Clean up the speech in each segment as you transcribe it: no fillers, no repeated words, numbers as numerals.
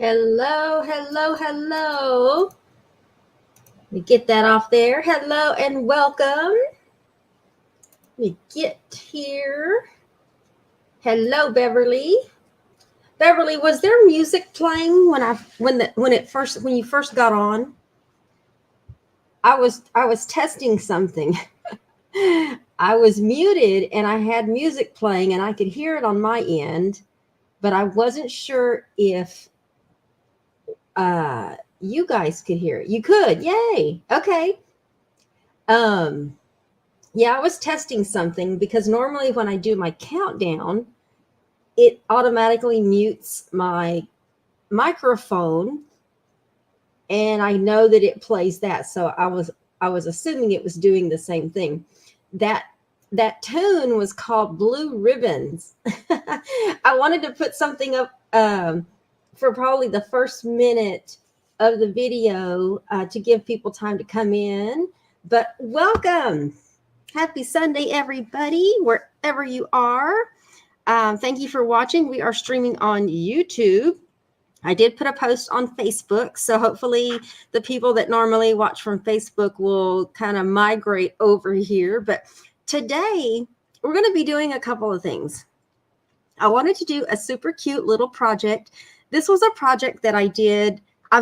Hello, hello, hello. Let me get that off there. Hello and welcome. Let me get here. Hello, Beverly. Beverly, was there music playing when you first got on? I was testing something. I was muted and I had music playing and I could hear it on my end, but I wasn't sure if you guys could hear it. You could. Yay. Okay. Um Yeah, I was testing something because normally when I do my countdown, it automatically mutes my microphone and I know that it plays that. So I was assuming it was doing the same thing. That that tune was called Blue Ribbons. I wanted to put something up for probably the first minute of the video to give people time to come in. But welcome. Happy Sunday, everybody, wherever you are. Thank you for watching. We are streaming on YouTube. I did put a post on Facebook, so hopefully the people that normally watch from Facebook will kind of migrate over here. But today, we're going to be doing a couple of things. I wanted to do a super cute little project. This was a project that I've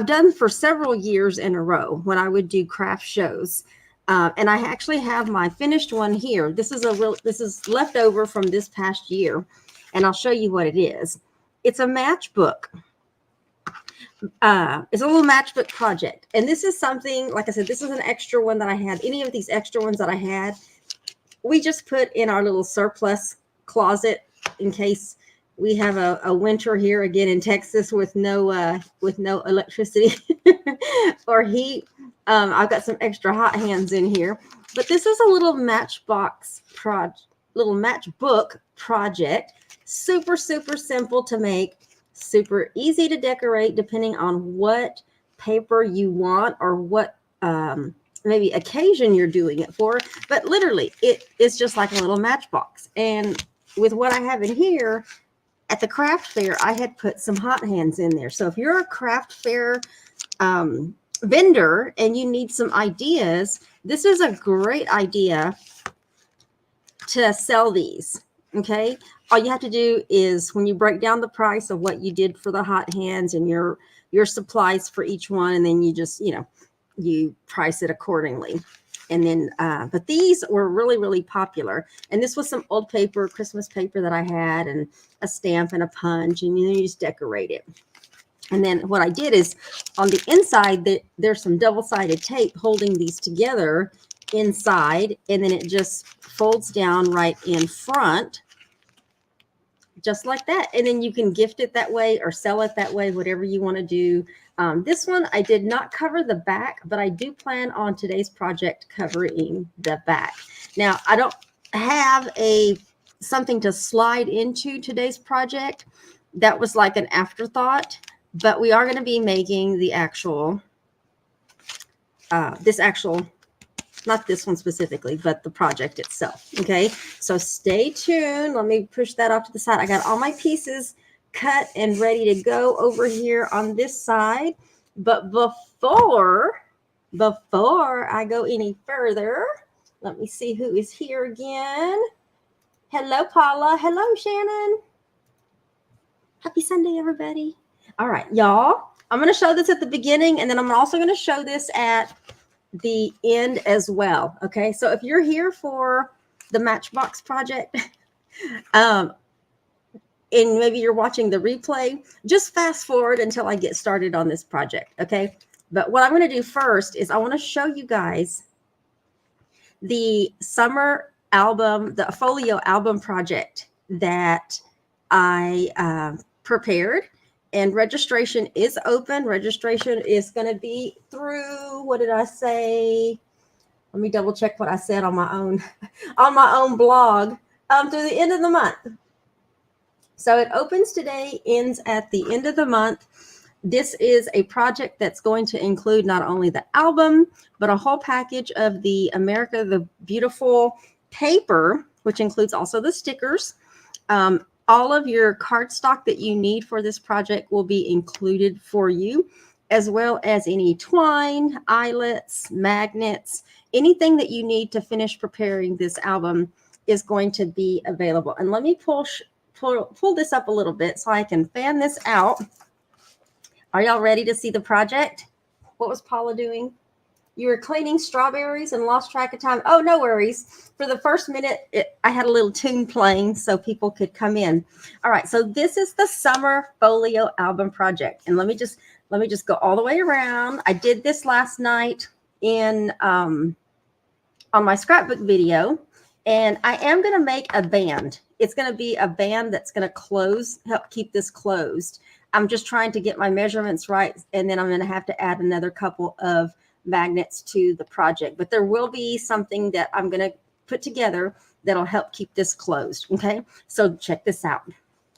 done for several years in a row when I would do craft shows. And I actually have my finished one here. This is leftover from this past year, and I'll show you what it is. It's a matchbook. It's a little matchbook project, and this is something, like I said, this is an extra one that I had. Any of these extra ones that I had, we just put in our little surplus closet in case we have a winter here again in Texas with no electricity or heat. I've got some extra hot hands in here, but this is a little little matchbook project. Super, super simple to make, super easy to decorate depending on what paper you want or what maybe occasion you're doing it for. But literally, it is just like a little matchbox. And with what I have in here, at the craft fair, I had put some hot hands in there. So if you're a craft fair vendor and you need some ideas, this is a great idea to sell these. Okay. All you have to do is, when you break down the price of what you did for the hot hands and your supplies for each one, and then you just, you price it accordingly. And then, but these were really, really popular. And this was some old paper, Christmas paper that I had, and a stamp and a punch, and you just decorate it. And then what I did is, on the inside, there's some double-sided tape holding these together inside, and then it just folds down right in front, just like that. And then you can gift it that way or sell it that way, whatever you want to do. This one, I did not cover the back, but I do plan on today's project covering the back. Now, I don't have something to slide into today's project. That was like an afterthought, but we are going to be making the actual, not this one specifically, but the project itself. Okay, so stay tuned. Let me push that off to the side. I got all my pieces cut and ready to go over here on this side. But before I go any further, let me see who is here again. Hello, Paula. Hello, Shannon. Happy Sunday, everybody. All right, y'all. I'm going to show this at the beginning, and then I'm also going to show this at the end as well. Okay, so if you're here for the Matchbox project, and maybe you're watching the replay, just fast forward until I get started on this project. Okay, but what I'm going to do first is I want to show you guys the summer album, the folio album project that I prepared. And registration is open. Registration is going to be through, what did I say? Let me double check what I said on my own blog, through the end of the month. So it opens today, ends at the end of the month. This is a project that's going to include not only the album, but a whole package of the America the Beautiful paper, which includes also the stickers. all of your cardstock that you need for this project will be included for you, as well as any twine, eyelets, magnets, anything that you need to finish preparing this album is going to be available. And let me pull this up a little bit so I can fan this out. Are y'all ready to see the project? What was Paula doing? You were cleaning strawberries and lost track of time. Oh, no worries. For the first minute, I had a little tune playing so people could come in. All right, so this is the summer folio album project, and let me just go all the way around. I did this last night in on my scrapbook video, and I am going to make a band. It's going to be a band that's going to help keep this closed. I'm just trying to get my measurements right, and then I'm going to have to add another couple of magnets to the project, but there will be something that I'm going to put together that'll help keep this closed. Okay, so check this out.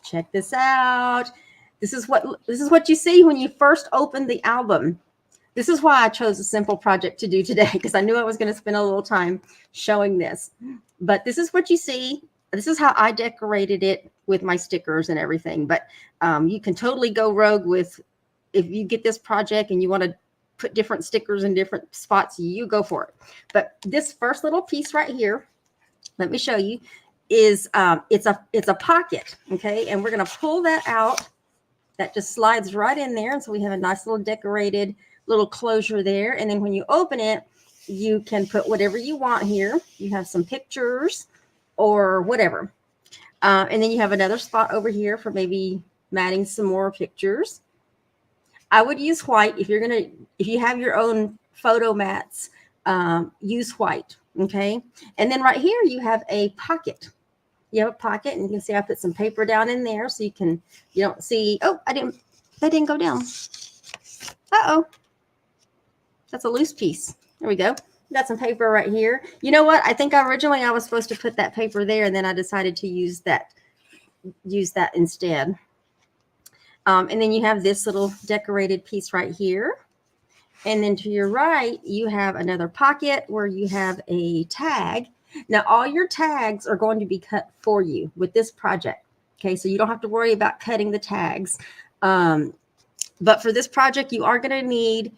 Check this out. This is what you see when you first open the album. This is why I chose a simple project to do today, because I knew I was going to spend a little time showing this. But this is what you see. This is how I decorated it with my stickers and everything. But you can totally go rogue with, if you get this project and you want to put different stickers in different spots, you go for it. But this first little piece right here, let me show you, is it's a pocket. Okay, and we're going to pull that out. That just slides right in there, and so we have a nice little decorated little closure there. And then when you open it, you can put whatever you want here. You have some pictures or whatever, and then you have another spot over here for maybe matting some more pictures. I would use white if you have your own photo mats, use white. Okay. And then right here, you have a pocket. You have a pocket, and you can see I put some paper down in there so you don't see. Oh, that didn't go down. Uh-oh. That's a loose piece. There we go. Got some paper right here. You know what? I think originally I was supposed to put that paper there, and then I decided to use that instead. And then you have this little decorated piece right here. And then to your right, you have another pocket where you have a tag. Now, all your tags are going to be cut for you with this project. Okay, so you don't have to worry about cutting the tags. But for this project, you are going to need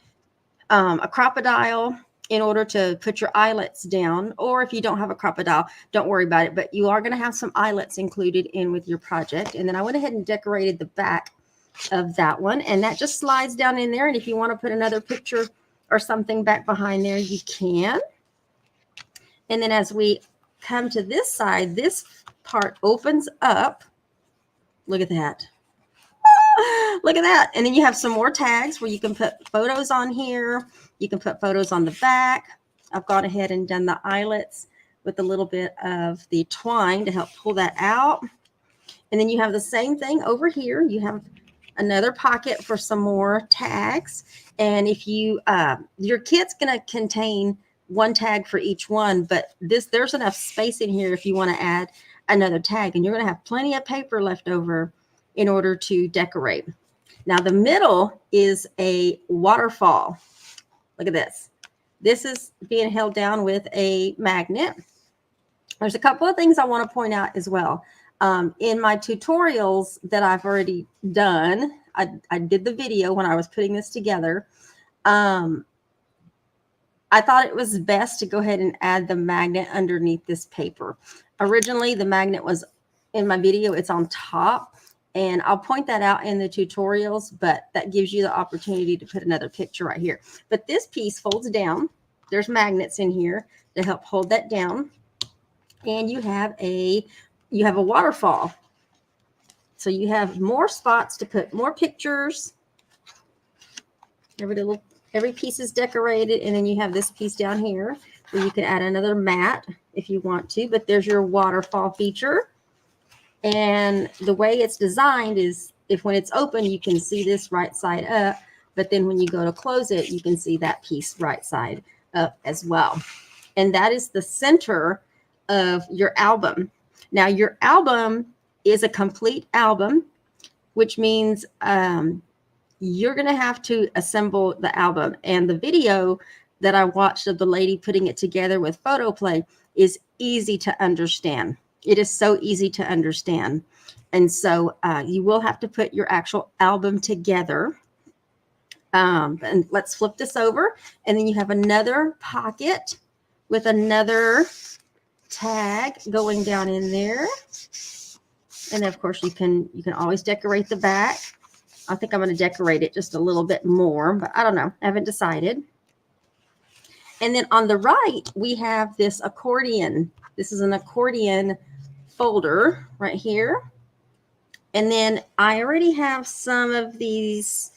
a crocodile in order to put your eyelets down. Or if you don't have a crocodile, don't worry about it. But you are going to have some eyelets included in with your project. And then I went ahead and decorated the back of that one, and that just slides down in there. And if you want to put another picture or something back behind there, you can. And then as we come to this side, this part opens up. Look at that. Look at that. And then you have some more tags where you can put photos on here. You can put photos on the back. I've gone ahead and done the eyelets with a little bit of the twine to help pull that out. And then you have the same thing over here. You have another pocket for some more tags. And if you, your kit's going to contain one tag for each one, but there's enough space in here if you want to add another tag, and you're going to have plenty of paper left over in order to decorate. Now the middle is a waterfall. Look at this. This is being held down with a magnet. There's a couple of things I want to point out as well. In my tutorials that I've already done, I did the video when I was putting this together. I thought it was best to go ahead and add the magnet underneath this paper. Originally, the magnet was in my video, it's on top, and I'll point that out in the tutorials, but that gives you the opportunity to put another picture right here. But this piece folds down. There's magnets in here to help hold that down. And you have a waterfall. So you have more spots to put more pictures. Every piece is decorated, and then you have this piece down here where you can add another mat if you want to, but there's your waterfall feature. And the way it's designed is when it's open, you can see this right side up, but then when you go to close it, you can see that piece right side up as well. And that is the center of your album. Now, your album is a complete album, which means you're going to have to assemble the album. And the video that I watched of the lady putting it together with photo play is easy to understand. It is so easy to understand. And so you will have to put your actual album together. And let's flip this over. And then you have another pocket with another tag going down in there. And of course you can always decorate the back. I think I'm going to decorate it just a little bit more, but I don't know. I haven't decided. And then on the right, we have this accordion. This is an accordion folder right here. And then I already have some of these.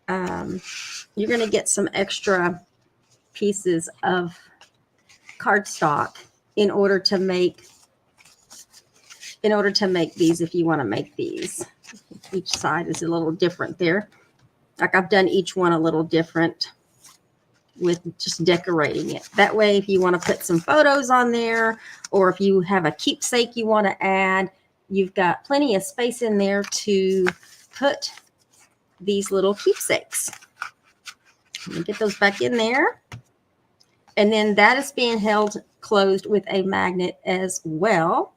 You're going to get some extra pieces of cardstock in order to make these, if you want to make these. Each side is a little different there. Like I've done each one a little different with just decorating it. That way, if you want to put some photos on there, or if you have a keepsake you want to add, you've got plenty of space in there to put these little keepsakes. Let me get those back in there. And then that is being held closed with a magnet as well.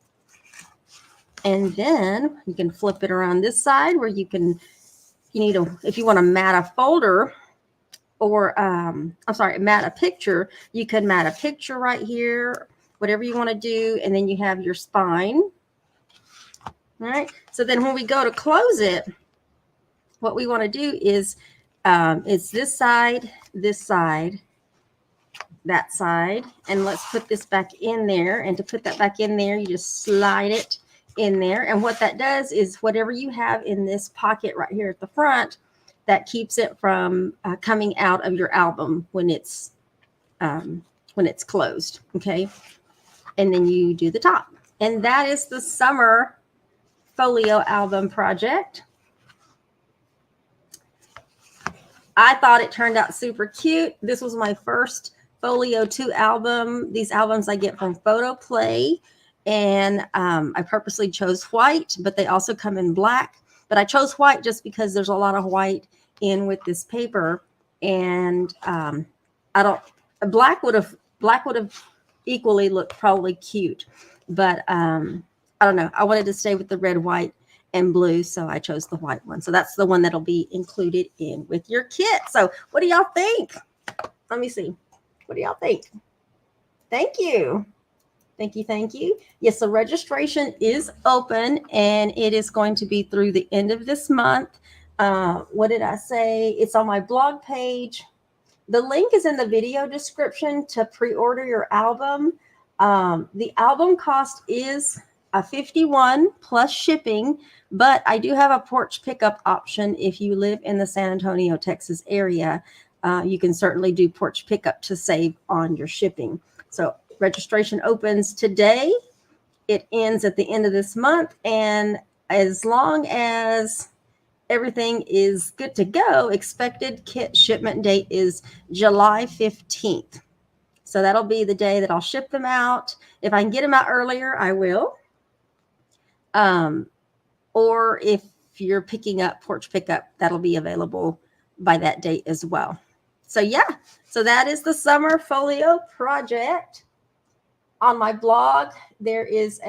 And then you can flip it around this side where if you want to mat a folder or, mat a picture, you can mat a picture right here, whatever you want to do. And then you have your spine. All right. So then when we go to close it, what we want to do is, it's this side, that side. And let's put this back in there. And to put that back in there, you just slide it in there. And what that does is whatever you have in this pocket right here at the front, that keeps it from coming out of your album when it's closed. Okay. And then you do the top. And that is the summer folio album project. I thought it turned out super cute. This was my first Folio 2 album. These albums I get from Photo Play. And I purposely chose white, but they also come in black. But I chose white just because there's a lot of white in with this paper. And black would have equally looked probably cute. But I don't know. I wanted to stay with the red, white, and blue, so I chose the white one. So that's the one that'll be included in with your kit. So what do y'all think? Let me see. What do y'all think? Thank you. Thank you. Yes, so registration is open, and it is going to be through the end of this month. What did I say? It's on my blog page. The link is in the video description to pre-order your album. The album cost is $51 plus shipping, but I do have a porch pickup option. If you live in the San Antonio, Texas area, you can certainly do porch pickup to save on your shipping. So registration opens today. It ends at the end of this month. And as long as everything is good to go, expected kit shipment date is July 15th. So that'll be the day that I'll ship them out. If I can get them out earlier, I will. Or if you're picking up porch pickup, that'll be available by that date as well. So yeah, so that is the summer folio project. On my blog, there is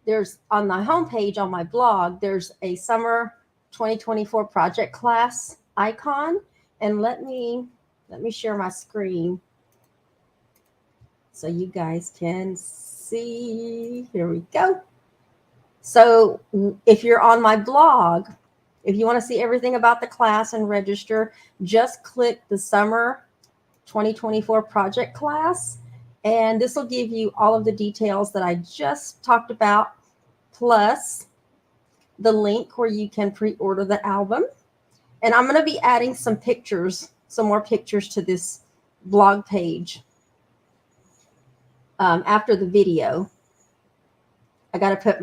there's on the homepage on my blog, there's a summer 2024 project class icon. And let me share my screen so you guys can see. Here we go. So if you're on my blog, if you want to see everything about the class and register, just click the summer 2024 project class. And this will give you all of the details that I just talked about, plus the link where you can pre-order the album. And I'm going to be adding some more pictures to this blog page after the video. I got to put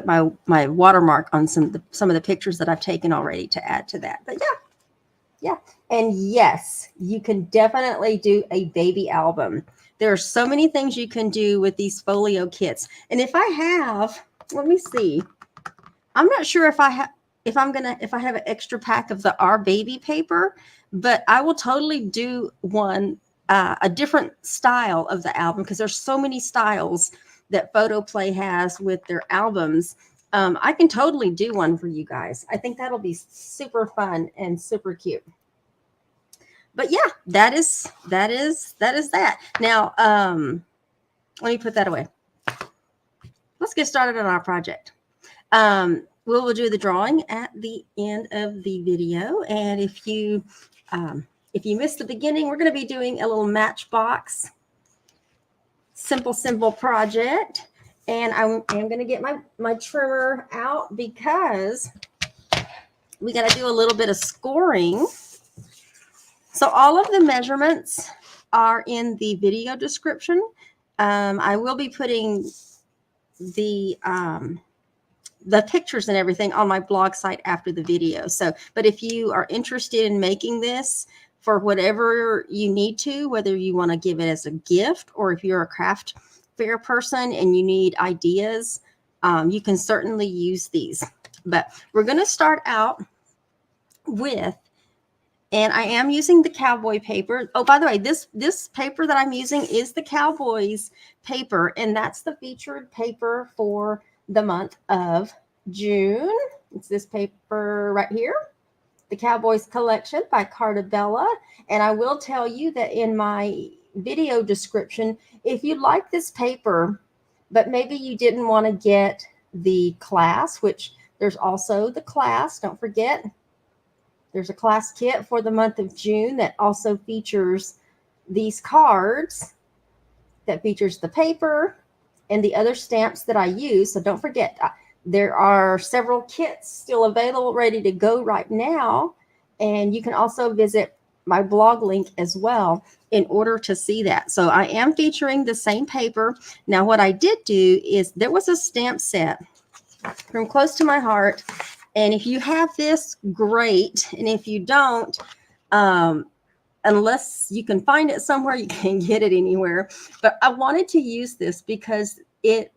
my watermark on some of the pictures that I've taken already to add to that. But yeah. And yes, you can definitely do a baby album. There are so many things you can do with these folio kits. And if I have, let me see. I'm not sure if I have an extra pack of the Our Baby paper, but I will totally do one a different style of the album, because there's so many styles that Photoplay has with their albums. I can totally do one for you guys. I think that'll be super fun and super cute. But yeah, that is that. Now, let me put that away. Let's get started on our project. We will do the drawing at the end of the video, and if you missed the beginning, we're going to be doing a little Matchbox simple project. And I am going to get my trimmer out because we got to do a little bit of scoring. So all of the measurements are in the video description. I will be putting the pictures and everything on my blog site after the video. So, but if you are interested in making this for whatever you need to, whether you want to give it as a gift or if you're a craft fair person and you need ideas, you can certainly use these. But we're going to start out with, and I am using the Cowboy paper. Oh, by the way, this paper that I'm using is the Cowboys paper, and that's the featured paper for the month of June. It's this paper right here, the Cowboys collection by Carta Bella. And I will tell you that in my video description, if you like this paper, but maybe you didn't want to get the class, which there's also the class, don't forget, there's a class kit for the month of June that also features these cards, that features the paper and the other stamps that I use. So don't forget, there are several kits still available, ready to go right now. And you can also visit my blog link as well in order to see that. So I am featuring the same paper. Now, what I did do is there was a stamp set from close to my heart. And if you have this, great. And if you don't, unless you can find it somewhere, you can't get it anywhere. But I wanted to use this because it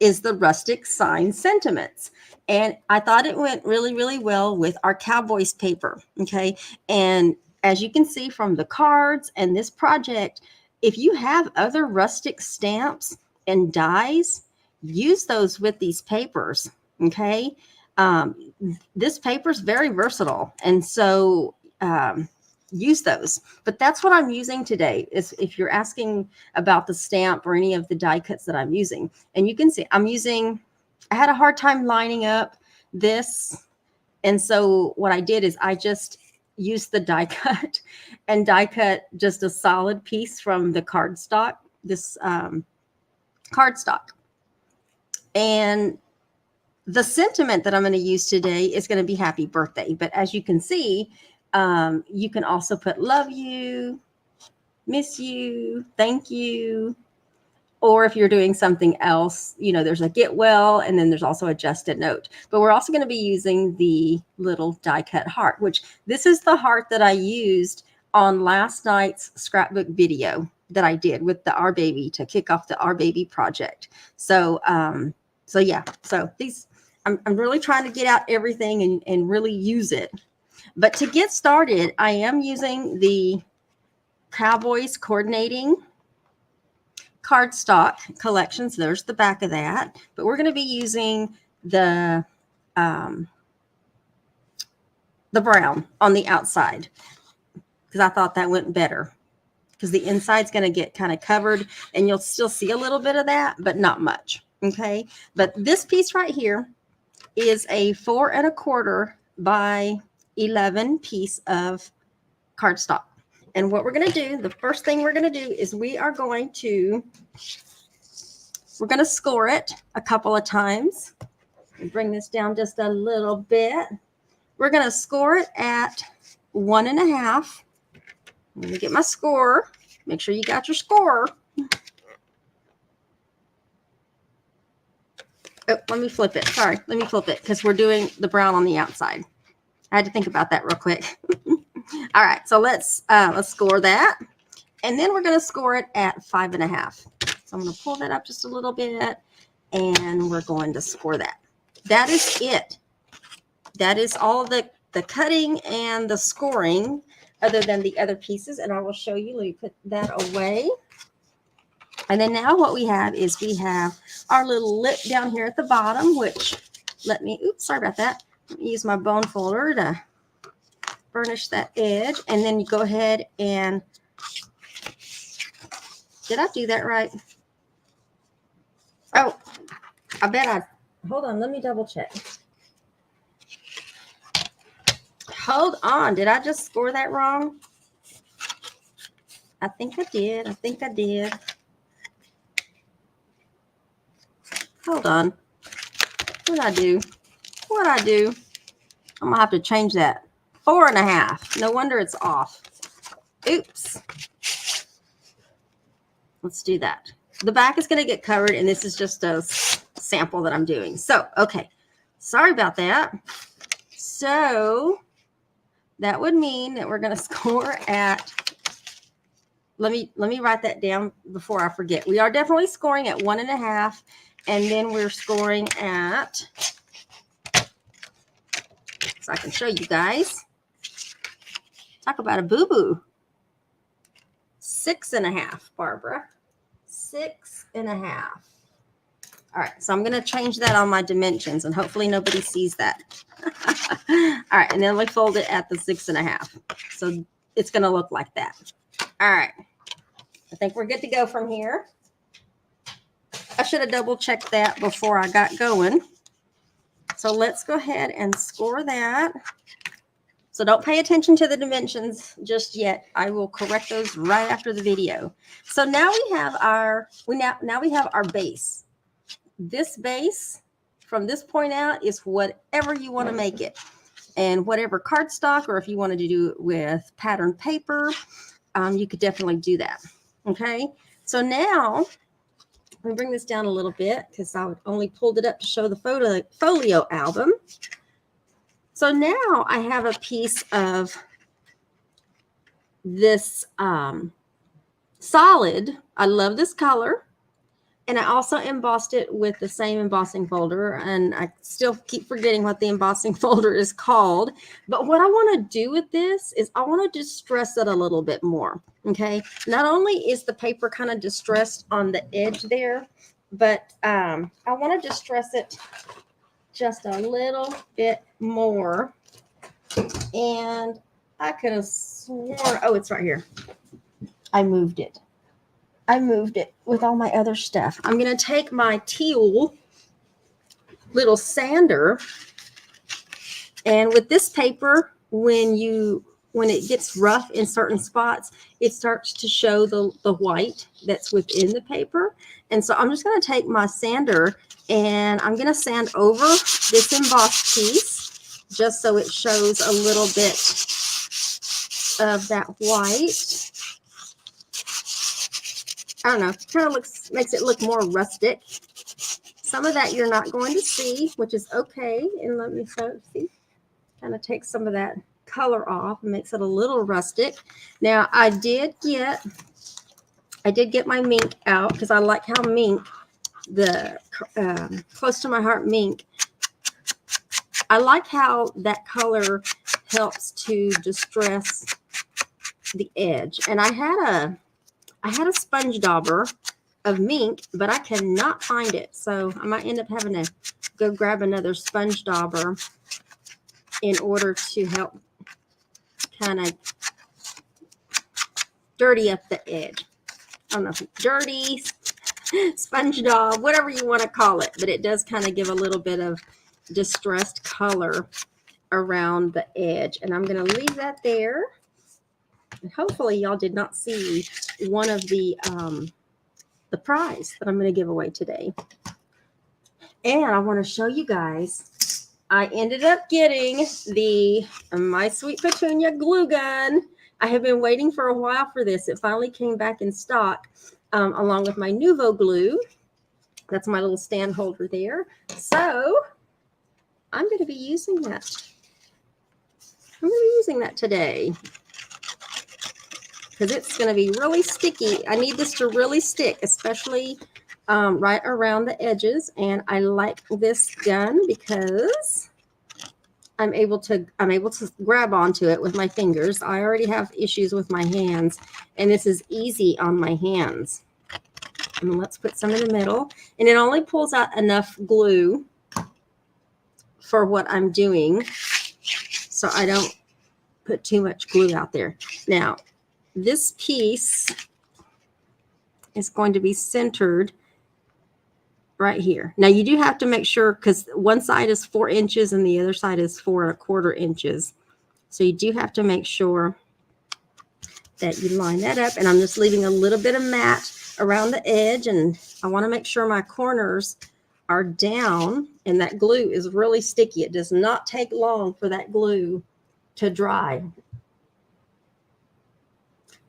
is the rustic sign sentiments. And I thought it went really, really well with our Cowboys paper. Okay. And as you can see from the cards and this project, if you have other rustic stamps and dies, use those with these papers. Okay. This paper is very versatile. And so, use those. But that's what I'm using today, is if you're asking about the stamp or any of the die cuts that I'm using. And you can see I had a hard time lining up this. And so what I did is I just used the die cut and die cut just a solid piece from the cardstock, this cardstock. And the sentiment that I'm going to use today is going to be happy birthday. But as you can see, you can also put love you, miss you, thank you. Or if you're doing something else, there's a get well, and then there's also a just a note. But we're also going to be using the little die cut heart, which this is the heart that I used on last night's scrapbook video that I did with the Our Baby to kick off the Our Baby project. So, yeah, so these, I'm really trying to get out everything and really use it. But to get started, I am using the Cowboys coordinating cardstock collections. There's the back of that. But we're going to be using the brown on the outside because I thought that went better, because the inside's going to get kind of covered and you'll still see a little bit of that, but not much. Okay. But this piece right here is a 4 1/4 by 11 piece of cardstock. And what we're going to do, the first thing we're going to do is we're going to score it a couple of times. Bring this down just a little bit. We're going to score it at 1 1/2. Let me get my score. Make sure you got your score. Oh, let me flip it. Sorry, let me flip it because we're doing the brown on the outside. I had to think about that real quick. All right, so let's score that. And then we're going to score it at 5 1/2. So I'm going to pull that up just a little bit, and we're going to score that. That is it. That is all the cutting and the scoring other than the other pieces, and I will show you. Let me put that away. And then now what we have is we have our little lip down here at the bottom, which oops, sorry about that. Let me use my bone folder to burnish that edge. And then you go ahead and, did I do that right? Oh, hold on, let me double check. Hold on, did I just score that wrong? I think I did. Hold on. What'd I do? I'm gonna have to change that. 4.5. No wonder it's off. Oops. Let's do that. The back is gonna get covered, and this is just a sample that I'm doing. So, okay. Sorry about that. So that would mean that we're gonna score at, let me write that down before I forget. We are definitely scoring at 1.5, and then we're scoring at, so I can show you guys. Talk about a boo-boo. 6.5, Barbara. 6.5. All right, so I'm going to change that on my dimensions, and hopefully nobody sees that. All right, and then we fold it at the 6.5. So it's going to look like that. All right. I think we're good to go from here. I should have double checked that before I got going. So let's go ahead and score that. So don't pay attention to the dimensions just yet. I will correct those right after the video. So now we have our base. This base from this point out is whatever you want to make it. And whatever cardstock, or if you wanted to do it with pattern paper, you could definitely do that. Okay. So now let me bring this down a little bit because I only pulled it up to show the folio album. So now I have a piece of this solid. I love this color. And I also embossed it with the same embossing folder. And I still keep forgetting what the embossing folder is called. But what I want to do with this is I want to distress it a little bit more. Okay. Not only is the paper kind of distressed on the edge there, but I want to distress it just a little bit more. And I could have sworn, oh, it's right here. I moved it with all my other stuff. I'm going to take my teal little sander, and with this paper, when it gets rough in certain spots, it starts to show the white that's within the paper. And so I'm just going to take my sander and I'm going to sand over this embossed piece just so it shows a little bit of that white. I don't know, kind of makes it look more rustic. Some of that you're not going to see, which is okay. And let me see, kind of take some of that color off and makes it a little rustic. Now I did get my mink out because I like how mink, the close to my heart mink, I like how that color helps to distress the edge. And I had a sponge dauber of mink, but I cannot find it. So I might end up having to go grab another sponge dauber in order to help kind of dirty up the edge. I don't know if it's dirty, sponge daub, whatever you want to call it, but it does kind of give a little bit of distressed color around the edge. And I'm going to leave that there. And hopefully y'all did not see one of the prize that I'm going to give away today. And I want to show you guys, I ended up getting the My Sweet Petunia glue gun. I have been waiting for a while for this. It finally came back in stock along with my Nuvo glue. That's my little stand holder there. So I'm going to be using that. I'm going to be using that today because it's going to be really sticky. I need this to really stick, especially right around the edges. And I like this gun because I'm able to grab onto it with my fingers. I already have issues with my hands, and this is easy on my hands. And let's put some in the middle, and it only pulls out enough glue for what I'm doing, so I don't put too much glue out there. Now, this piece is going to be centered right here. Now, you do have to make sure, because one side is 4 inches and the other side is 4 1/4 inches. So you do have to make sure that you line that up. And I'm just leaving a little bit of mat around the edge, and I want to make sure my corners are down and that glue is really sticky. It does not take long for that glue to dry.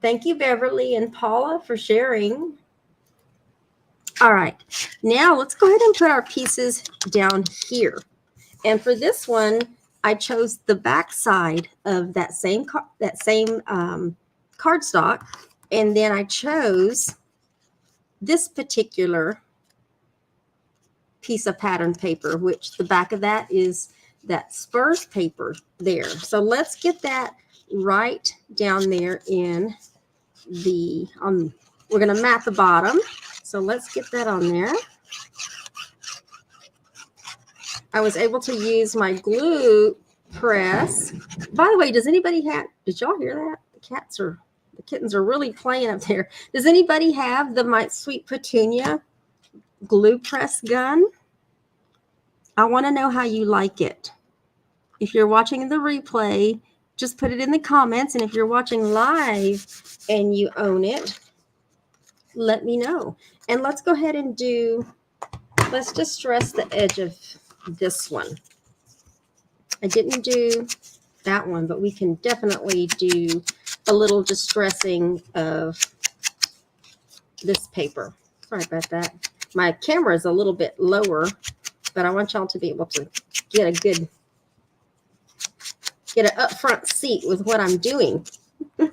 Thank you, Beverly and Paula, for sharing. All right, now let's go ahead and put our pieces down here. And for this one, I chose the back side of that same cardstock, and then I chose this particular piece of pattern paper, which the back of that is that spurs paper there. So let's get that right down there in the we're going to mat the bottom. So let's get that on there. I was able to use my glue press. By the way, did y'all hear that? The kittens are really playing up there. Does anybody have the My Sweet Petunia glue press gun? I want to know how you like it. If you're watching the replay, just put it in the comments. And if you're watching live and you own it, let me know. And let's go ahead and let's distress the edge of this one. I didn't do that one, but we can definitely do a little distressing of this paper. Sorry about that. My camera is a little bit lower, but I want y'all to be able to get an upfront seat with what I'm doing. All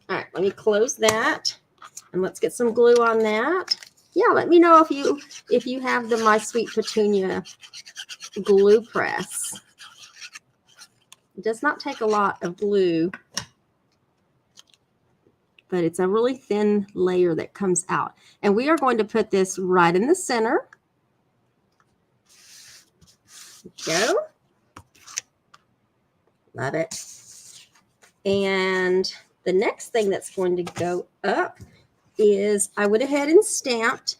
right, let me close that, and let's get some glue on that. Yeah, let me know if you have the My Sweet Petunia glue press. It does not take a lot of glue, but it's a really thin layer that comes out. And we are going to put this right in the center. Go. Love it. And the next thing that's going to go up is I went ahead and stamped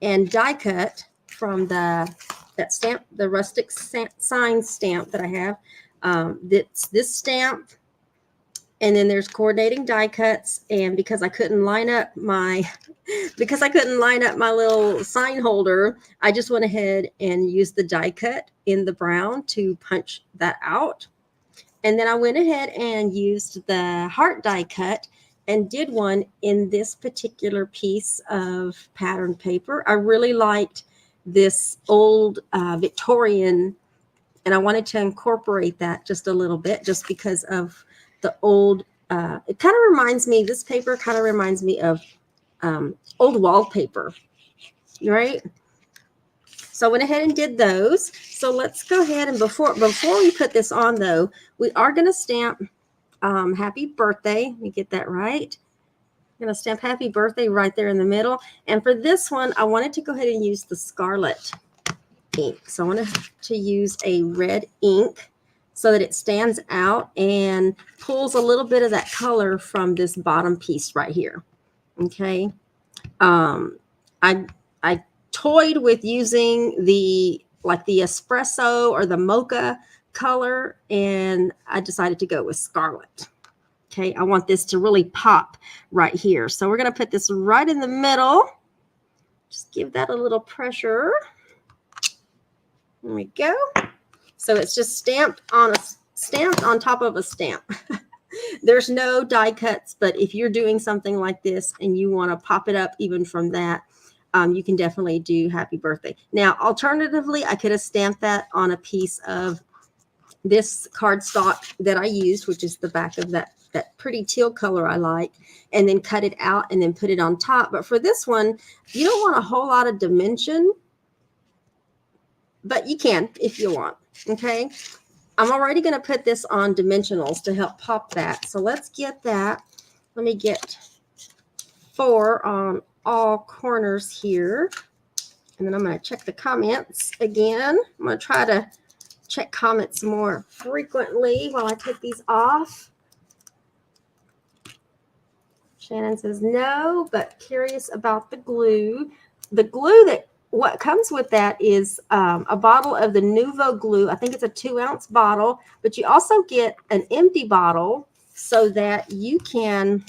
and die cut from the rustic sign stamp that I have. This stamp, and then there's coordinating die cuts. And because I couldn't line up my little sign holder, I just went ahead and used the die cut in the brown to punch that out. And then I went ahead and used the heart die cut and did one in this particular piece of pattern paper. I really liked this old Victorian, and I wanted to incorporate that just a little bit, just because of the old, it kind of reminds me, this paper kind of reminds me of old wallpaper, right? So I went ahead and did those. So let's go ahead, and before we put this on though, we are going to stamp happy birthday. Let me get that right. I'm going to stamp happy birthday right there in the middle. And for this one, I wanted to go ahead and use the scarlet ink. So I wanted to use a red ink so that it stands out and pulls a little bit of that color from this bottom piece right here. Okay. I toyed with using the espresso or the mocha color, and I decided to go with scarlet. Okay, I want this to really pop right here. So we're going to put this right in the middle. Just give that a little pressure. There we go. So it's just stamped on top of a stamp. There's no die cuts, but if you're doing something like this and you want to pop it up even from that, you can definitely do happy birthday. Now, alternatively, I could have stamped that on a piece of this cardstock that I used, which is the back of that pretty teal color I like, and then cut it out and then put it on top. But for this one, you don't want a whole lot of dimension, but you can if you want. Okay. I'm already going to put this on dimensionals to help pop that. So let's get that. Let me get 4 on all corners here. And then I'm going to check the comments again. I'm going to try to check comments more frequently while I take these off. Shannon says no, but curious about the glue. The glue that what comes with that is a bottle of the Nuvo glue. I think it's a 2-ounce bottle, but you also get an empty bottle so that you can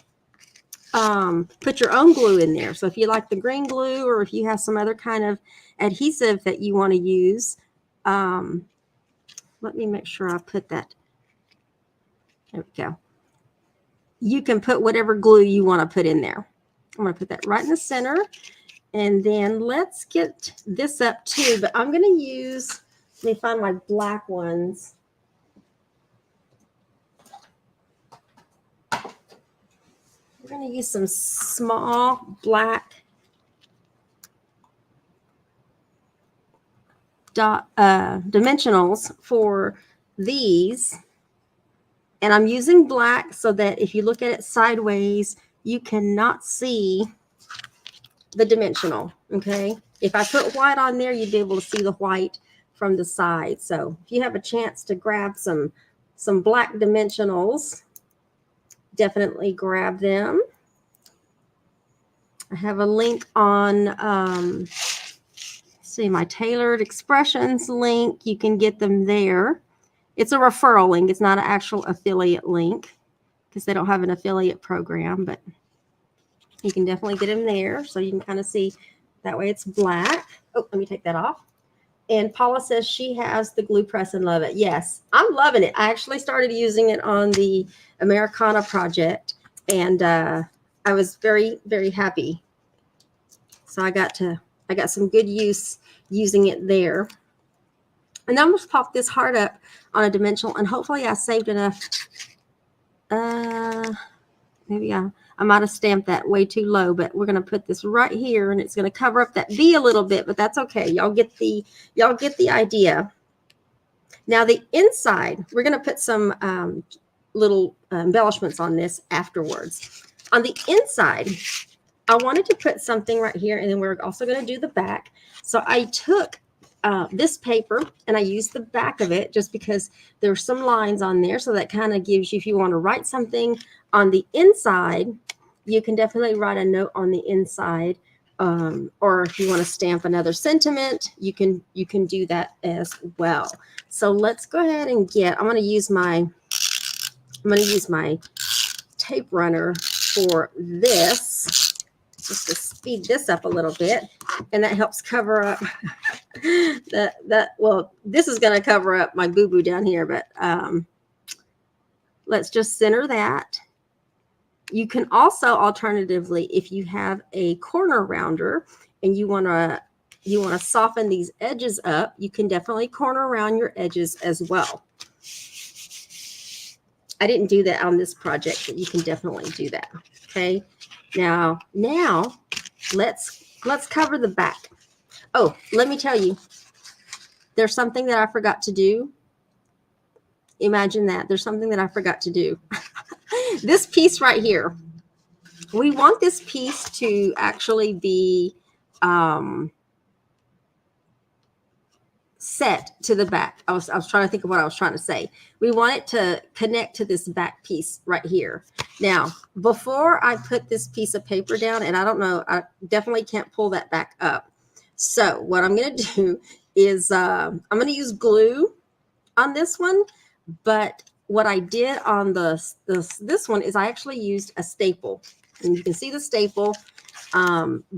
put your own glue in there. So if you like the green glue, or if you have some other kind of adhesive that you want to use, let me make sure I put that. There we go. You can put whatever glue you want to put in there. I'm going to put that right in the center. And then let's get this up too. But I'm going to use, let me find my black ones. We're going to use some small black dimensionals for these. And I'm using black so that if you look at it sideways, you cannot see the dimensional, okay? If I put white on there, you'd be able to see the white from the side. So if you have a chance to grab some black dimensionals, definitely grab them. I have a link on, see, my Tailored Expressions link. You can get them there. It's a referral link. It's not an actual affiliate link because they don't have an affiliate program, but you can definitely get them there. So you can kind of see that way it's black. Oh, let me take that off. And Paula says she has the glue press and love it. Yes, I'm loving it. I actually started using it on the Americana project, and I was very, very happy. So I got some good use using it there. And I'm going to pop this heart up on a dimensional, and hopefully I saved enough. Maybe I might have stamped that way too low, but we're going to put this right here, and it's going to cover up that V a little bit, but that's okay. Y'all get the idea. Now the inside, we're going to put some little embellishments on this afterwards. On the inside, I wanted to put something right here, and then we're also going to do the back. So I took this paper and I used the back of it just because there's some lines on there. So that kind of gives you, if you want to write something on the inside, you can definitely write a note on the inside. Or if you want to stamp another sentiment, you can do that as well. So let's go ahead and I'm going to use my tape runner for this, just to speed this up a little bit, and that helps cover up well, this is going to cover up my boo-boo down here, but let's just center that. You can also alternatively, if you have a corner rounder and you want to soften these edges up, you can definitely corner around your edges as well. I didn't do that on this project, but you can definitely do that. Okay. Now let's cover the back. Oh, let me tell you, there's something that I forgot to do. Imagine that. There's something that I forgot to do. This piece right here, we want this piece to actually be set to the back. I was trying to think of what I was trying to say. We want it to connect to this back piece right here. Now, before I put this piece of paper down, and I don't know, I definitely can't pull that back up. So what I'm going to do is I'm going to use glue on this one, but what I did on this one is I actually used a staple, and you can see the staple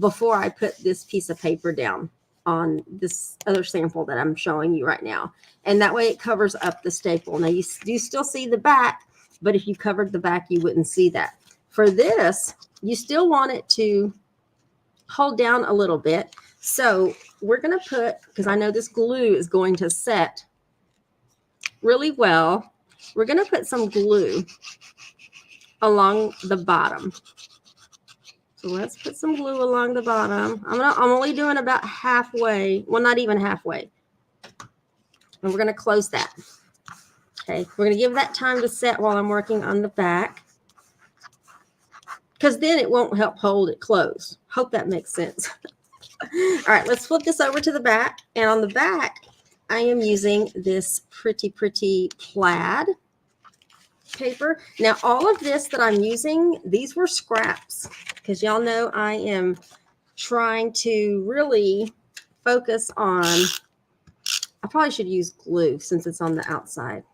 before I put this piece of paper down on this other sample that I'm showing you right now. And that way it covers up the staple. Now you still see the back, but if you covered the back, you wouldn't see that. For this, you still want it to hold down a little bit. So we're going to put, because I know this glue is going to set really well, we're going to put some glue along the bottom. So let's put some glue along the bottom. I'm only doing about halfway. Well, not even halfway. And we're going to close that. Okay, we're going to give that time to set while I'm working on the back, because then it won't help hold it closed. Hope that makes sense. All right, let's flip this over to the back. And on the back, I am using this pretty plaid paper. Now, all of this that I'm using, these were scraps, because y'all know I am trying to really focus on, I probably should use glue since it's on the outside.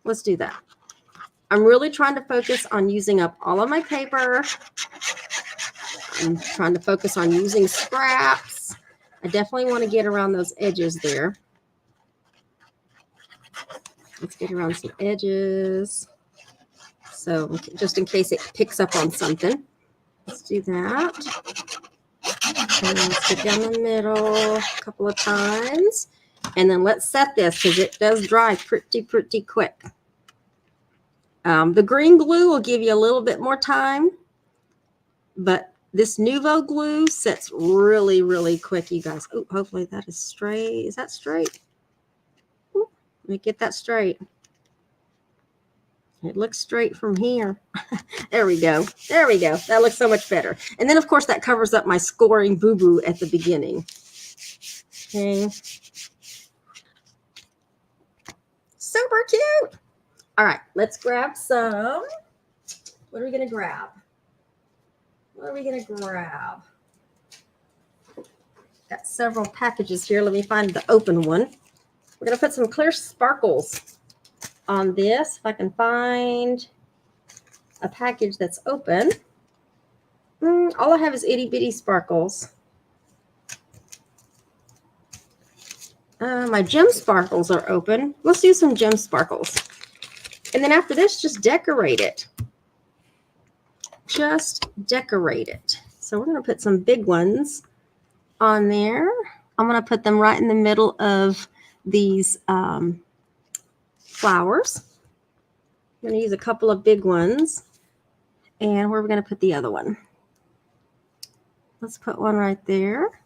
Let's do that. I'm really trying to focus on using up all of my paper. I'm trying to focus on using scraps. I definitely want to get around those edges there. Let's get around some edges. So just in case it picks up on something. Let's do that. And let's get down the middle a couple of times. And then let's set this because it does dry pretty quick. The green glue will give you a little bit more time, but this Nuvo glue sets really quick, you guys. Oh, hopefully that is straight. Is that straight? Ooh, let me get that straight. It looks straight from here. There we go. There we go. That looks so much better. And then, of course, that covers up my scoring boo-boo at the beginning. Okay. Super cute. All right, let's grab some. What are we going to grab? What are we going to grab? Got several packages here. Let me find the open one. We're going to put some clear sparkles on this. If I can find a package that's open. All I have is itty bitty sparkles. My gem sparkles are open. Let's do some gem sparkles. And then after this, just decorate it. Just decorate it. So we're going to put some big ones on there. I'm going to put them right in the middle of these flowers. I'm going to use a couple of big ones. And where are we going to put the other one? Let's put one right there.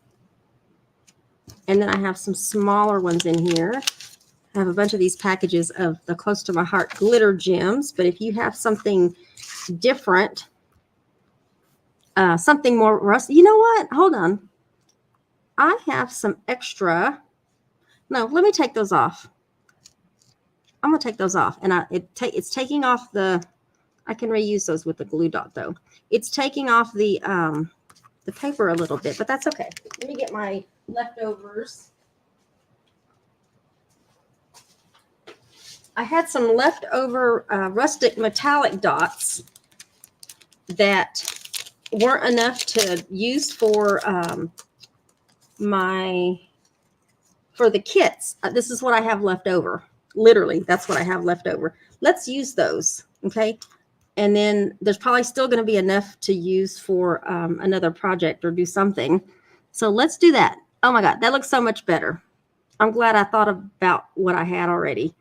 And then I have some smaller ones in here. I have a bunch of these packages of the Close to My Heart glitter gems. But if you have something different, something more rusty. You know what? Hold on. I have some extra. No, let me take those off. I'm going to take those off. And it's taking off the, I can reuse those with the glue dot though. It's taking off the paper a little bit, but that's okay. Let me get my leftovers. I had some leftover rustic metallic dots that weren't enough to use for the kits. This is what I have left over. Literally, that's what I have left over. Let's use those, okay? And then there's probably still going to be enough to use for another project or do something. So let's do that. Oh my God, that looks so much better. I'm glad I thought about what I had already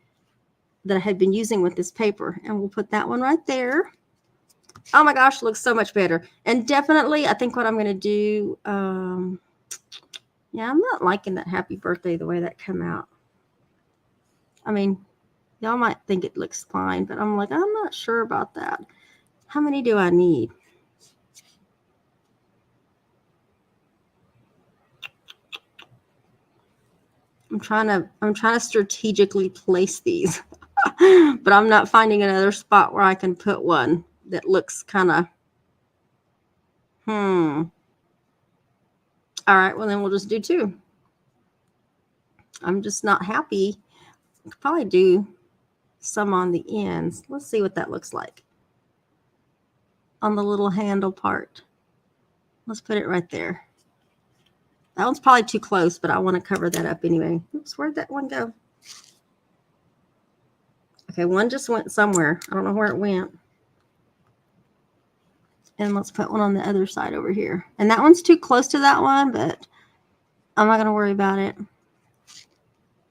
that I had been using with this paper. And we'll put that one right there. Oh my gosh, looks so much better. And definitely, I think what I'm going to do, yeah, I'm not liking that happy birthday the way that came out. I mean, y'all might think it looks fine, but I'm like, I'm not sure about that. How many do I need? I'm trying to strategically place these, but I'm not finding another spot where I can put one that looks kind of, All right, well then we'll just do two. I'm just not happy. I could probably do some on the ends. Let's see what that looks like on the little handle part. Let's put it right there. That one's probably too close, but I want to cover that up anyway. Oops, where'd that one go? Okay, one just went somewhere. I don't know where it went. And let's put one on the other side over here. And that one's too close to that one, but I'm not going to worry about it. I'm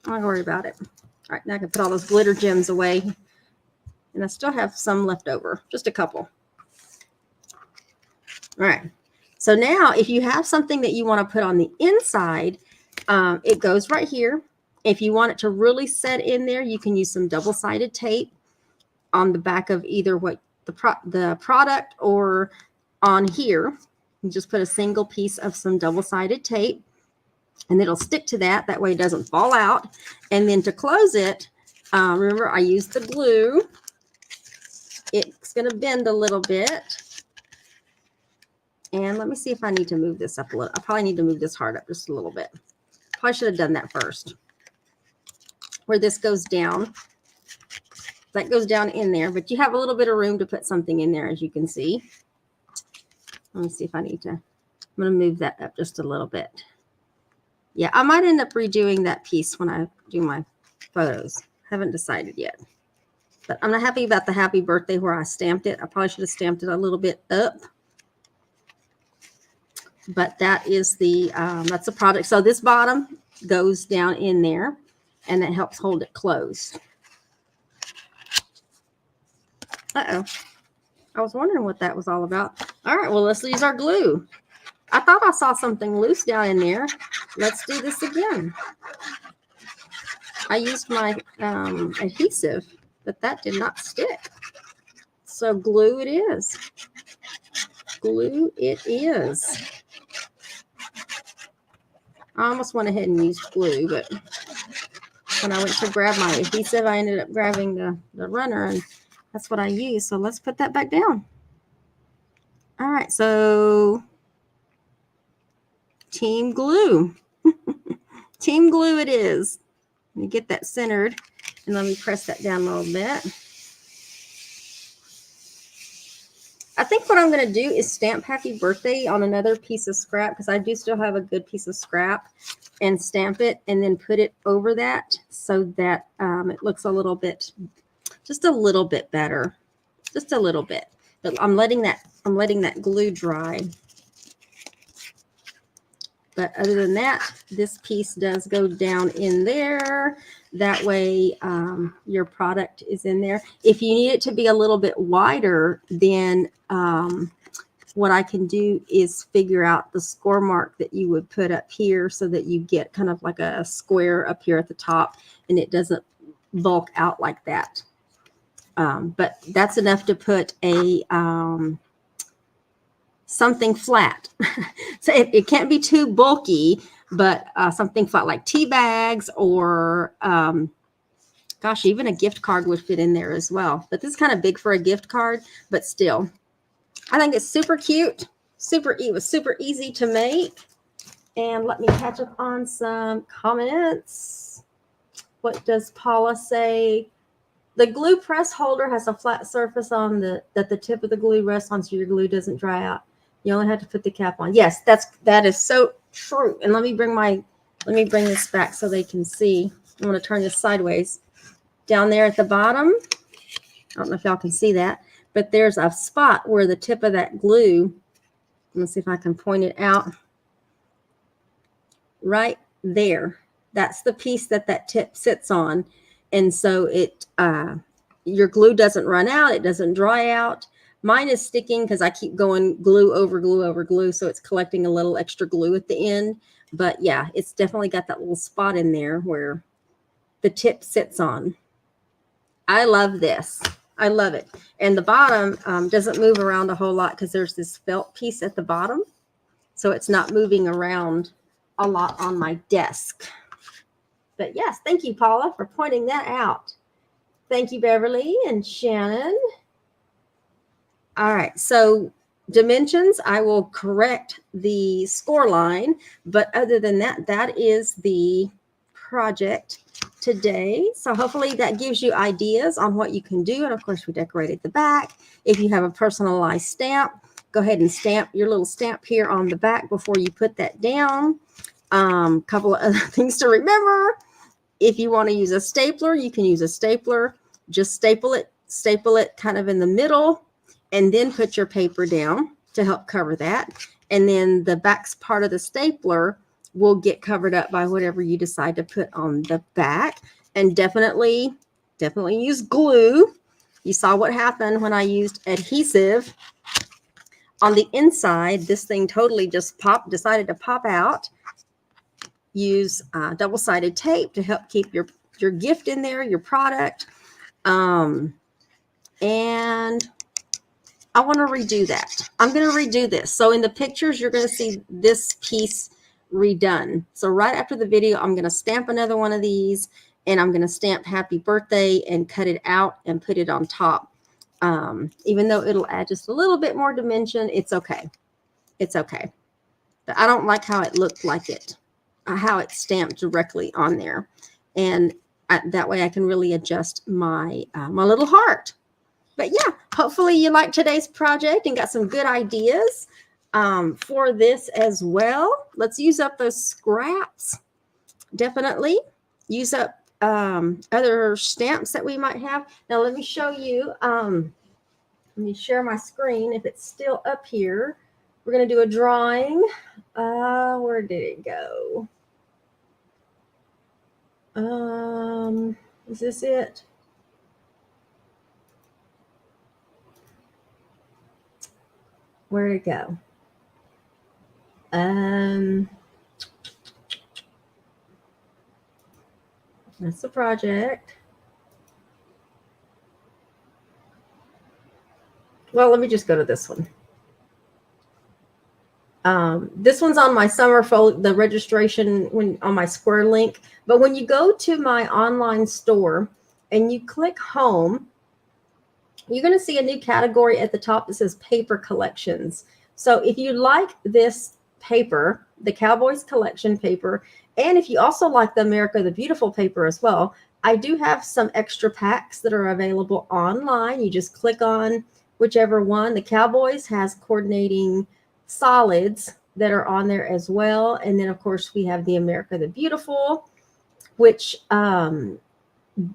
not going to worry about it. All right, now I can put all those glitter gems away. And I still have some left over, just a couple. All right. So now if you have something that you want to put on the inside, it goes right here. If you want it to really set in there, you can use some double-sided tape on the back of either what the product or on here. You just put a single piece of some double-sided tape and it'll stick to that. That way it doesn't fall out. And then to close it, remember I used the glue. It's going to bend a little bit. And let me see if I need to move this up a little. I probably need to move this hard up just a little bit. Probably should have done that first. Where this goes down. That goes down in there, but you have a little bit of room to put something in there, as you can see. Let me see if I need to. I'm going to move that up just a little bit. Yeah, I might end up redoing that piece when I do my photos. Haven't decided yet. But I'm not happy about the happy birthday where I stamped it. I probably should have stamped it a little bit up. But that is the, that's the product. So this bottom goes down in there and that helps hold it closed. Uh-oh. I was wondering what that was all about. All right, well, let's use our glue. I thought I saw something loose down in there. Let's do this again. I used my adhesive, but that did not stick. So glue it is. Glue it is. I almost went ahead and used glue, but when I went to grab my adhesive, I ended up grabbing the runner, and that's what I used. So let's put that back down. All right, so team glue. Team glue it is. Let me get that centered, and let me press that down a little bit. I think what I'm going to do is stamp happy birthday on another piece of scrap, because I do still have a good piece of scrap, and stamp it and then put it over that so that it looks a little bit, just a little bit better, just a little bit. But I'm letting that glue dry. But other than that, this piece does go down in there. That way your product is in there. If you need it to be a little bit wider, then what I can do is figure out the score mark that you would put up here so that you get kind of like a square up here at the top and it doesn't bulk out like that. But that's enough to put a something flat. So it can't be too bulky, but something flat like tea bags or gosh, even a gift card would fit in there as well. But this is kind of big for a gift card, but still. I think it's super cute. It was super easy to make. And let me catch up on some comments. What does Paula say? The glue press holder has a flat surface on that the tip of the glue rests on so your glue doesn't dry out. You only have to put the cap on. Yes, that is so true. And let me bring this back so they can see. I'm going to turn this sideways. Down there at the bottom, I don't know if y'all can see that, but there's a spot where the tip of that glue, let me see if I can point it out. Right there. That's the piece that tip sits on. And so it your glue doesn't run out, it doesn't dry out. Mine is sticking because I keep going glue over glue over glue, so it's collecting a little extra glue at the end. But yeah, it's definitely got that little spot in there where the tip sits on. I love this. I love it. And the bottom doesn't move around a whole lot because there's this felt piece at the bottom. So it's not moving around a lot on my desk. But yes, thank you, Paula, for pointing that out. Thank you, Beverly and Shannon. All right, so dimensions, I will correct the score line. But other than that, that is the project today. So hopefully that gives you ideas on what you can do. And of course, we decorated the back. If you have a personalized stamp, go ahead and stamp your little stamp here on the back before you put that down. Couple of other things to remember. If you want to use a stapler, you can use a stapler. Just staple it kind of in the middle, and then put your paper down to help cover that. And then the back part of the stapler will get covered up by whatever you decide to put on the back. And definitely use glue. You saw what happened when I used adhesive. On the inside, this thing totally just decided to pop out. use double-sided tape to help keep your gift in there, your product. And I want to redo that. I'm going to redo this. So in the pictures, you're going to see this piece redone. So right after the video, I'm going to stamp another one of these, and I'm going to stamp happy birthday and cut it out and put it on top. Even though it'll add just a little bit more dimension, it's okay. It's okay. But I don't like how it looked like it, how it's stamped directly on there. And that way I can really adjust my, my little heart. But yeah, hopefully you liked today's project and got some good ideas for this as well. Let's use up those scraps. Definitely use up other stamps that we might have. Now let me show you. Let me share my screen if it's still up here. We're going to do a drawing. Where did it go? Is this it? Where'd it go? That's the project. Well, let me just go to this one. This one's on my summer folder, the registration on my Square link. But when you go to my online store and you click home, you're going to see a new category at the top that says paper collections. So if you like this paper, the Cowboys collection paper, and if you also like the America the Beautiful paper as well, I do have some extra packs that are available online. You just click on whichever one. The Cowboys has coordinating solids that are on there as well. And then, of course, we have the America the Beautiful, which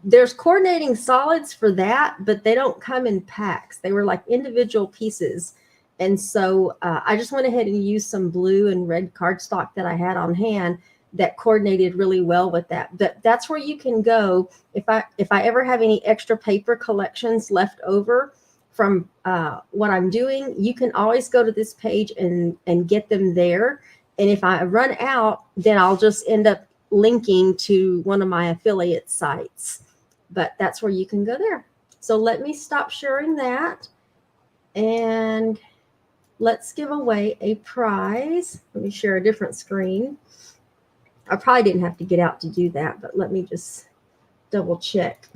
there's coordinating solids for that, but they don't come in packs. They were like individual pieces. And so I just went ahead and used some blue and red cardstock that I had on hand that coordinated really well with that. But that's where you can go. If I ever have any extra paper collections left over from what I'm doing, you can always go to this page and get them there. And if I run out, then I'll just end up linking to one of my affiliate sites. But that's where you can go there. So let me stop sharing that. And let's give away a prize. Let me share a different screen. I probably didn't have to get out to do that, but let me just double check.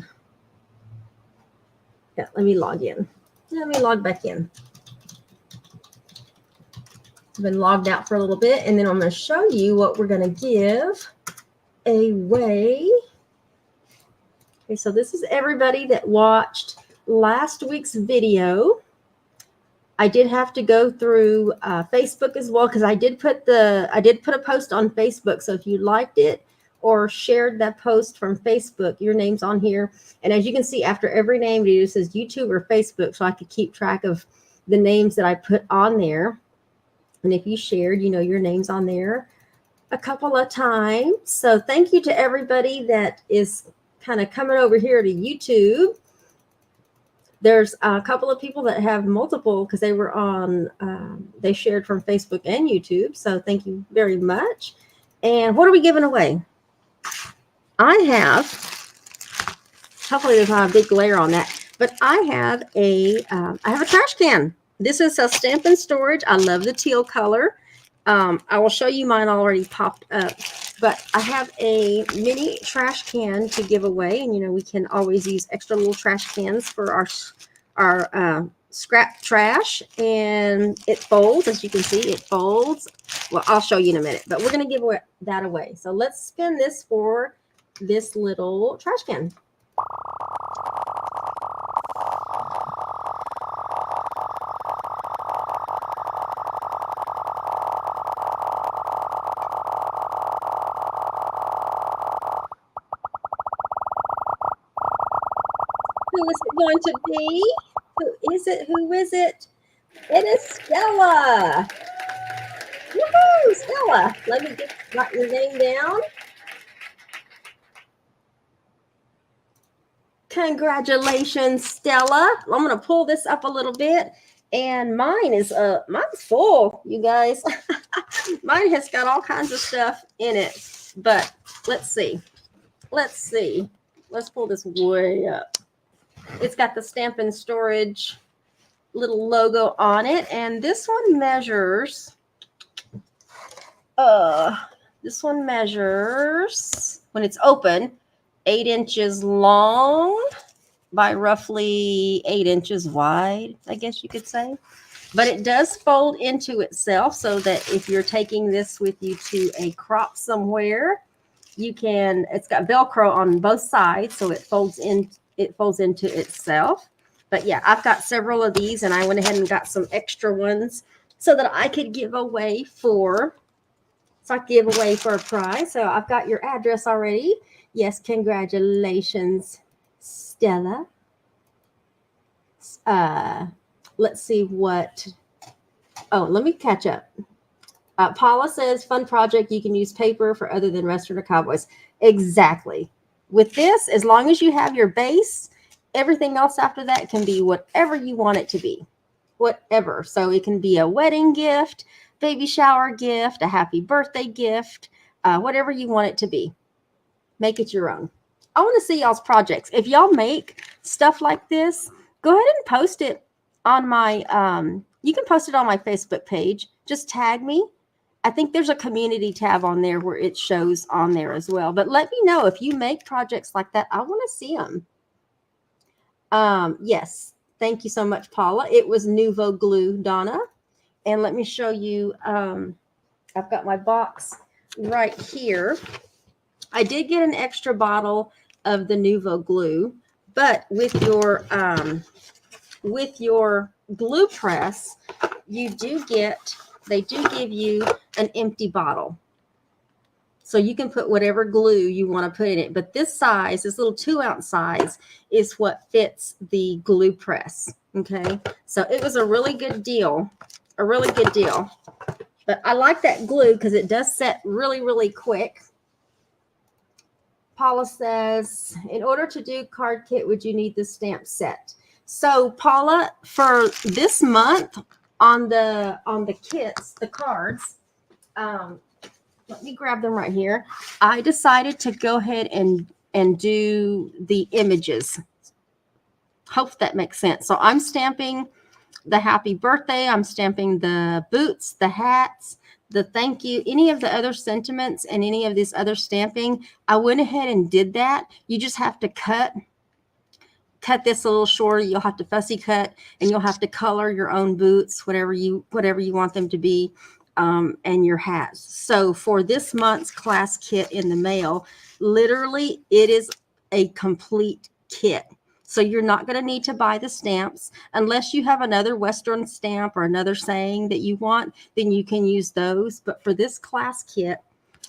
Yeah, let me log in. Let me log back in. I've been logged out for a little bit, and then I'm going to show you what we're going to give away. Okay, so this is everybody that watched last week's video. I did have to go through Facebook as well, because I did put a post on Facebook. So if you liked it or shared that post from Facebook, your name's on here. And as you can see, after every name, it either says YouTube or Facebook, so I could keep track of the names that I put on there. And if you shared, you know, your name's on there a couple of times. So thank you to everybody that is kind of coming over here to YouTube. There's a couple of people that have multiple, because they were on, they shared from Facebook and YouTube. So thank you very much. And what are we giving away? I have, hopefully there's not a big glare on that, but I have a trash can. This is a Stamp and Storage. I love the teal color. I will show you mine already popped up, but I have a mini trash can to give away. And, you know, we can always use extra little trash cans for our scrap trash. And it folds, as you can see, it folds. Well, I'll show you in a minute, but we're going to give that away. So let's spin this for this little trash can. Who is it going to be? Who is it? Who is it? It is Stella. Woohoo, Stella. Let me write your name down. Congratulations, Stella. I'm going to pull this up a little bit. And mine's full, you guys. Mine has got all kinds of stuff in it. But let's see. Let's pull this way up. It's got the Stampin' Storage little logo on it, and this one measures when it's open 8 inches long by roughly 8 inches wide, I guess you could say. But it does fold into itself, so that if you're taking this with you to a crop somewhere, you can. It's got Velcro on both sides, so it folds into itself. But yeah, I've got several of these, and I went ahead and got some extra ones so that I could give away for a prize. So I've got your address already. Yes, congratulations, Stella. Let's see what. Oh, let me catch up. Paula says, fun project. You can use paper for other than restaurant or Cowboys. Exactly. With this, as long as you have your base, everything else after that can be whatever you want it to be. Whatever. So it can be a wedding gift, baby shower gift, a happy birthday gift, whatever you want it to be. Make it your own. I want to see y'all's projects. If y'all make stuff like this, go ahead and post it on my, you can post it on my Facebook page. Just tag me. I think there's a community tab on there where it shows on there as well. But let me know if you make projects like that. I want to see them. Yes. Thank you so much, Paula. It was Nuvo Glue, Donna. And let me show you. I've got my box right here. I did get an extra bottle of the Nuvo Glue, but with your glue press, they do give you an empty bottle. So you can put whatever glue you want to put in it. But this size, this little 2-ounce size, is what fits the glue press. Okay. So it was a really good deal. A really good deal. But I like that glue because it does set really, really quick. Paula says, in order to do card kit, would you need the stamp set? So Paula, for this month on the kits, the cards, let me grab them right here. I decided to go ahead and do the images. Hope that makes sense. So I'm stamping the happy birthday. I'm stamping the boots, the hats, the thank you, any of the other sentiments and any of this other stamping. I went ahead and did that. You just have to cut this a little shorter. You'll have to fussy cut, and you'll have to color your own boots, whatever you want them to be. And your hats. So for this month's class kit in the mail, literally it is a complete kit. So you're not going to need to buy the stamps unless you have another Western stamp or another saying that you want, then you can use those. But for this class kit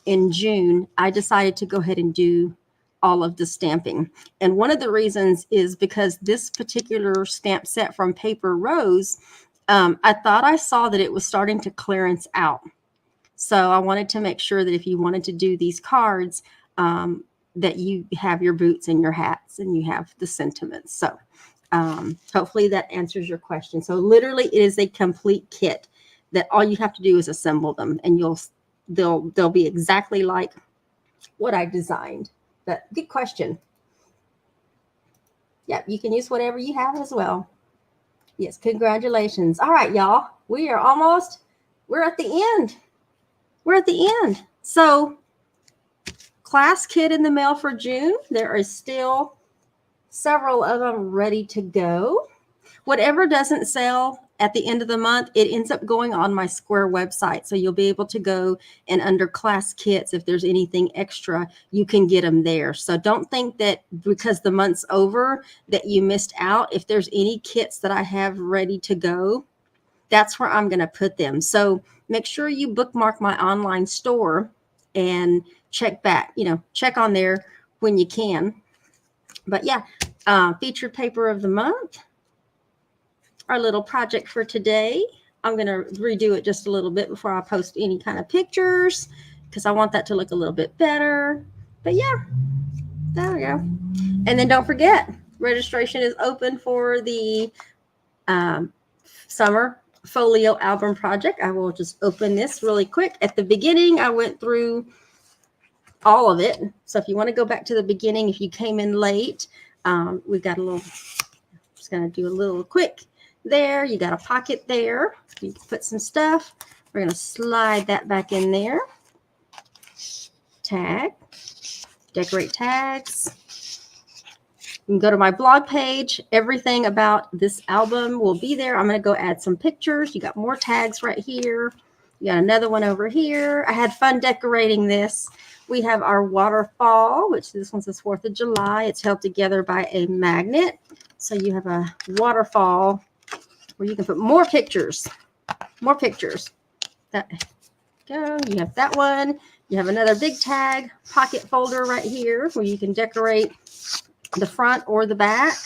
in June, I decided to go ahead and do all of the stamping. And one of the reasons is because this particular stamp set from Paper Rose, I thought I saw that it was starting to clearance out. So I wanted to make sure that if you wanted to do these cards, that you have your boots and your hats and you have the sentiments. So hopefully that answers your question. So literally it is a complete kit that all you have to do is assemble them, and they'll be exactly like what I designed. But good question. Yep, you can use whatever you have as well. Yes, congratulations. All right, y'all. We're at the end. We're at the end. So class kit in the mail for June. There are still several of them ready to go. Whatever doesn't sell at the end of the month, it ends up going on my Square website. So you'll be able to go and under class kits, if there's anything extra, you can get them there. So don't think that because the month's over that you missed out. If there's any kits that I have ready to go, that's where I'm going to put them. So make sure you bookmark my online store and check on there when you can. But yeah, featured paper of the month. Our little project for today. I'm going to redo it just a little bit before I post any kind of pictures because I want that to look a little bit better. But yeah, there we go. And then don't forget, registration is open for the summer folio album project. I will just open this really quick. At the beginning, I went through all of it. So if you want to go back to the beginning, if you came in late, we've got a little, just going to do a little quick there. You got a pocket there. You can put some stuff. We're going to slide that back in there. Tag, decorate tags. You can go to my blog page. Everything about this album will be there. I'm going to go add some pictures. You got more tags right here. You got another one over here. I had fun decorating this. We have our waterfall, which this one says 4th of July. It's held together by a magnet. So you have a waterfall where you can put more pictures. More pictures. That go. You have that one. You have another big tag pocket folder right here where you can decorate the front or the back.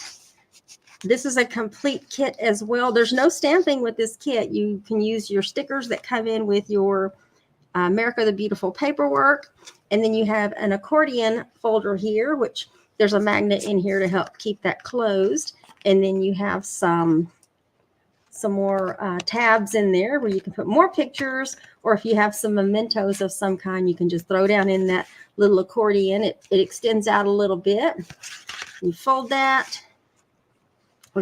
This is a complete kit as well. There's no stamping with this kit. You can use your stickers that come in with your America the Beautiful paperwork. And then you have an accordion folder here, which there's a magnet in here to help keep that closed. And then you have some more tabs in there where you can put more pictures, or if you have some mementos of some kind, you can just throw down in that little accordion. It extends out a little bit. You fold that. We're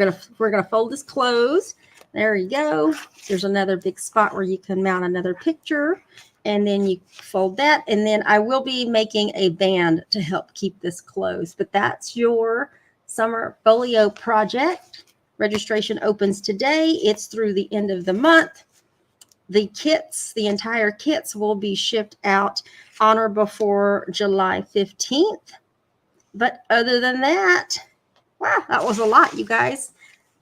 gonna fold this closed. There you go. There's another big spot where you can mount another picture, and then you fold that. And then I will be making a band to help keep this closed. But that's your summer folio project. Registration opens today. It's through the end of the month. The kits, the entire kits, will be shipped out on or before July 15th. But other than that, wow, that was a lot, you guys.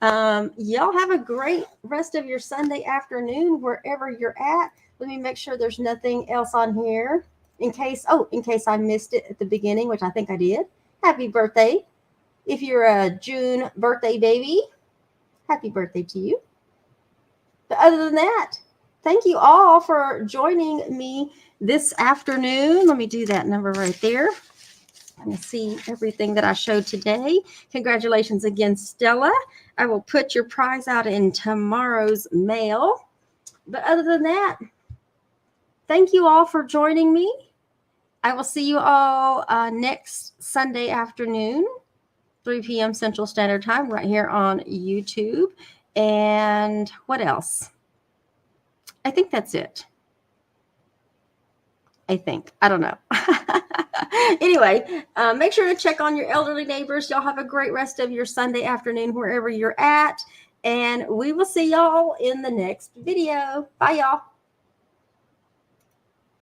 Y'all have a great rest of your Sunday afternoon wherever you're at. Let me make sure there's nothing else on here in case I missed it at the beginning, which I think I did. Happy birthday. If you're a June birthday baby, happy birthday to you. But other than that, thank you all for joining me this afternoon. Let me do that number right there. Let me see everything that I showed today. Congratulations again, Stella. I will put your prize out in tomorrow's mail. But other than that, thank you all for joining me. I will see you all next Sunday afternoon, 3 p.m. Central Standard Time, right here on YouTube. And what else? I think that's it. I don't know. Anyway, make sure to check on your elderly neighbors. Y'all have a great rest of your Sunday afternoon wherever you're at. And we will see y'all in the next video. Bye, y'all.